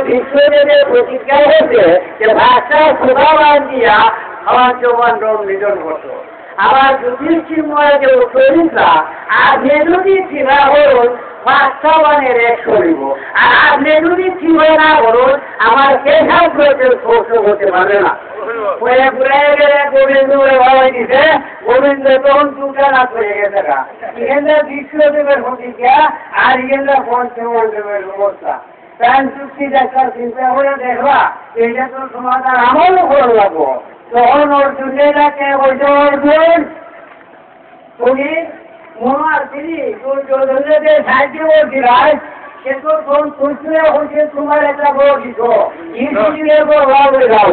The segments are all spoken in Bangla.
বিশ্বদেবের প্রতিজ্ঞা হয়েছে যে ভাষা সুধাবান দিয়া আমার জবান রং নিধন হতো। আবার যুধিষ্ঠির মহারাজের চরিত্রা আর যদি চিনা হল বাস্তবানের এক শরীব, আর আপনি যদি চিনে না বলুন আমার কেশাব প্রয়োজন স্পর্শ করতে পারবে না। গোবিন্দ ভাবাই দিছে, গোবিন্দ তখন দুটা না করে গেছে গা। এখানে বিশ্বদেবের প্রতিজ্ঞা আর এখানে পঞ্চমদেবের অবস্থা। তাই চুক্তি দেখার চিন্তা করে দেখবা এইটা তো সমাধান আমারও করে লাগবো। তখন অর্জুনের ডাকে বলছে, অর্জুন তুমি মহার তিনি দুর্যোধনকে সাহায্য করছিলাম, কিন্তু তখন তুলসিলে হচ্ছে তোমার একটা বড় কিছু ইসুরের প্রভাব যাও।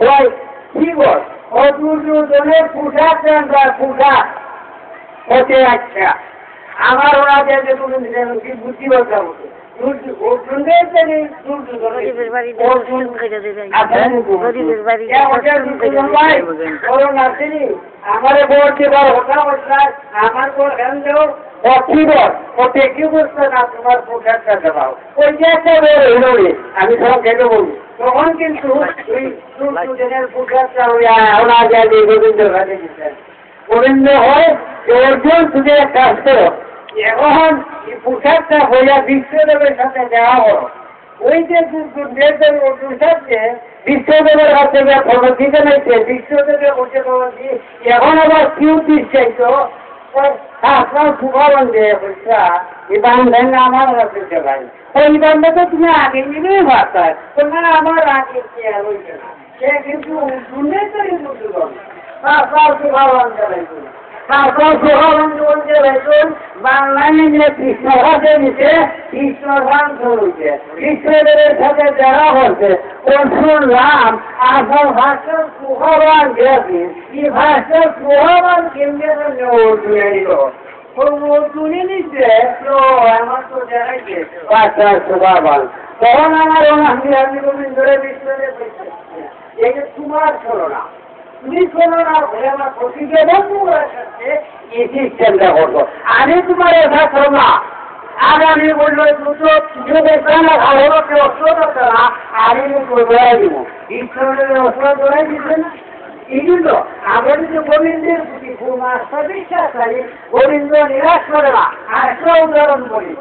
ওই কি বল ও দুর্যোধনের পোশাক পোশাক হতে আচ্ছা আমার ওরা যে তুমি বুদ্ধি বলতে হবে আমারে বলতে পারো আমার পর ধ্যান দেও কি বুঝতে না তোমার পোশাকটা দেওয়াও ওই যে একটা বেরোবে আমি সব কেটে বলি তখন কিন্তু ওই দুর্যোধনের পোশাকটা ওরা যায় গোবিন্দের কাছে দিচ্ছেন। গোবিন্দ হয় অর্জুন তুমি এক কাজ করো, এখন এই পোশাকটা হইয়া বিশ্বদেবের সাথে দেওয়া হলো। ওই যে পোশাককে বিশ্বদেবের কাছে খবর দিতে নাইছে, বিশ্বদেবের বসে খবর দিয়ে এখন আবার কি উদ্দেশ্য চাইতো আপনার সুভাবন দিয়ে পয়সা এই বান্ধব আমার কাছে ভাই ওই বান্ধব তো তুমি আগে নিলেই ভাবতায় তোমার আমার আগে খেয়াল হইছে না, সে কিন্তু শুনে তো আপনার সুভাবন চালাইতো। বাংলায় কৃষ্ণ ভাষে দিতে কৃষ্ণ গান চলছে, কৃষ্ণদেবের সাথে যারা হচ্ছে ওর শুনলাম আসল ভাষার সুভাবান গেছে এই ভাষার সুভাবান কেন্দ্রের তুলে নিল তুলে নিচ্ছে তো আমার তো দেখাইছে ভাষার সুভাবান। তখন আমার আমি গোবিন্দরে বিশ্বদেব এই যে তোমার ছিল না তুমি শোনো না ঘরে আমার প্রতিজ্ঞা এই সিস্টেমটা করবো আমি তোমার এটা করো না। আর আমি বললো দুটো কিছু দেখবে না ভালো অস্ত্র করতে না আমি দৌড়াই দিব ঈশ্বরের অস্ত্র দৌড়াই দিচ্ছে না। এই জন্য আমরা যদি গোবিন্দের প্রতি পূর্ণ আস্থা বিশ্বাস করি গোবিন্দ নিরাশ করে না। আর একটা উদাহরণ বলি,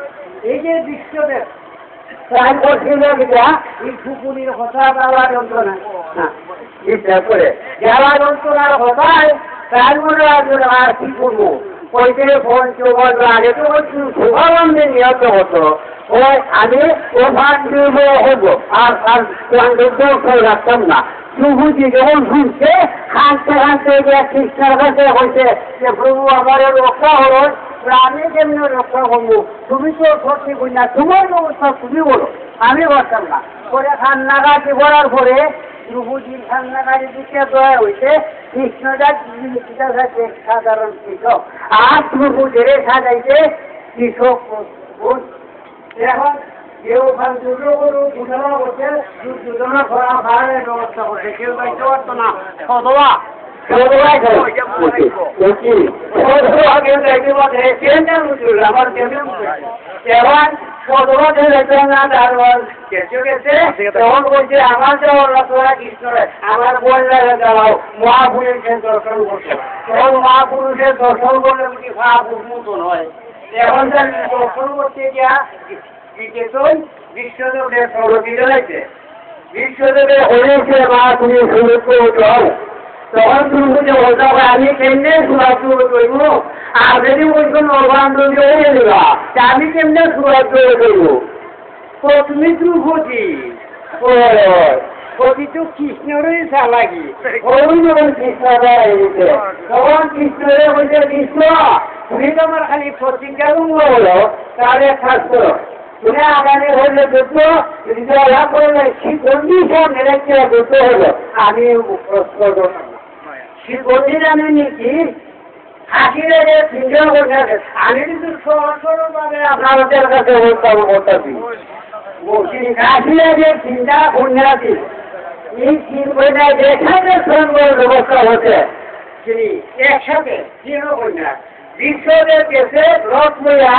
এই যে বিশ্বদেব প্রায় করছিল এই ফুকুনির কথা দেওয়া যন্ত্রণা বিশ্বাস করে যাওয়া যন্ত্রণার কথায় তার মনে রাখবে আর কি করবো ওইতে পঞ্চবদ আগে তো শুভানন্দে নিহত হতো ওই আমি ওখান হবো আর রাখতাম না। শুভুজি যখন শুনছে হাঁটতে হাঁটতে গিয়ে কৃষ্ণের কাছে হয়েছে যে প্রভু আমার রক্ষা হলো আমি কেমনি রক্ষা করবো, তুমি তো সত্যি করি না তোমার ব্যবস্থা তুমি বলো আমি বলতাম না। পরে কান্নাকাটি করার পরে প্রভুজির কান্নাকাটি দিকে দয়া হয়েছে কৃষ্ণদাস সাধারণ কৃষক আর প্রভু জেরে সাজাইছে কৃষক। এখন কেউ দুর্গরু দুজনা বসে দুজনা ঘোরা ভাড়ার ব্যবস্থা করছে, কেউ পাইতে পারতো না সদবা আমার বন্যারে দাঁড়াও মহাপুরুষের দর্শন করছে তখন মহাপুরুষের দর্শন করলে মহাপুরুষ মতন হয়। এখন দর্শন করতে গিয়া বিশ্বদেবের প্রগতি রয়েছে বিশ্বদেবের হয়েছে মহাপুরুষ সুযোগ করে তখন তুমি বুঝে বলতে হবে আমি কেমনে সুরাজ করব আর যদি বলছেন অবান্ধব হয়ে দেবা আমি কেমনে সুরাজ করব তুমি ধ্রুপদী প্রতিটো কৃষ্ণেরই চালাকি ওই যখন কৃষ্ণ তখন কৃষ্ণরে বলছে কৃষ্ণ তুমি তো আমার খালি প্রতিজ্ঞা হলো তাহলে কাজ করো তুমি আগামী হলে যুদ্ধ যদি লাভ করলে কন্ডিশন রেখে যুদ্ধ হলো আমি শিবজি জানেনি কি হাসিরে চিন্তা করতে আমি কিন্তু সরলভাবে আপনাদের কাছে বলতেছি হাসিরে যে চিন্তা কন্যাছি এই চিন্তা যেখানে শ্রমের ব্যবস্থা হচ্ছে তিনি একসাথে তৃণকন্যা বিশ্বদের দেশে রথ লইয়া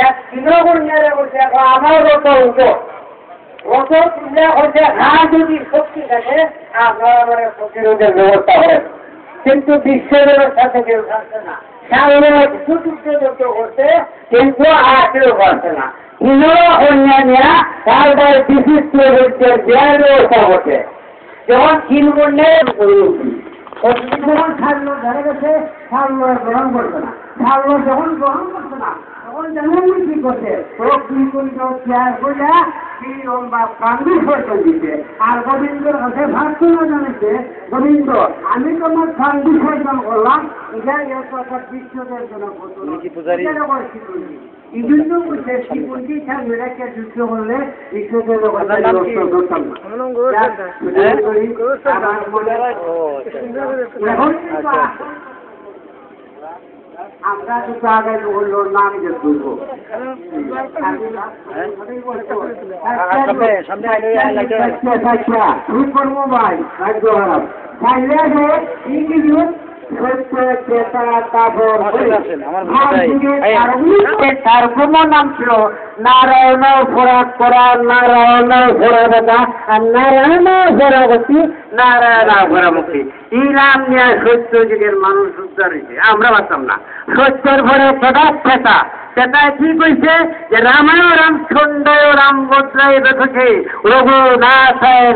এক তৃণকন্যারে বলছে আমার রথ উঠো অত চিন্তা করছে আর যদি শক্তি থাকে আপনারা মানে প্রতিরোধের ব্যবস্থা করেন, কিন্তু বিশ্বের সাথে কেউ থাকছে না। সামনে যুদ্ধ করছে কিন্তু আর কেউ পারছে না। অন্যান্য তারপরে বিশিষ্ট ব্যক্তির দেয়ার ব্যবস্থা করছে। যখন চিনবন্যে যখন সারলো ধরে গেছে, সারলো গ্রহণ করছে না। সারলো যখন গ্রহণ করছে না তখন যেমন কি করছে চেয়ার করে লম্বা কান্দি সরকার দিচ্ছে। আর গোবিন্দর কাছে ভাবতে না জানিছে, গোবিন্দ আমি তোমার কান্দি সরকার করলাম, এটা বিশ্বদের জন্য এই জন্য বলছে শিবজি থাকবে একটা যুদ্ধ করলে বিশ্বদের আমরা দুটো আগে বললো নাম যে তুলবো করবো ভাই রাজ্য হারাম চাইলে তার কোন নাম ছিল নারায়ণ ফোরাক করা, নারায়ণ ফোরাবতা আর নারায়ণ ফোরাবতী, নারায়ণ ফোরামুখী। এই নাম নিয়ে সত্য যুগের মানুষ উদ্ধার হয়েছে, আমরা পারতাম না। সত্যের ভরে পেটা সেটা কি কইছে যে রামায় রামচন্দ্র রাম ভদ্রায় দেখেছে রঘু নাথায়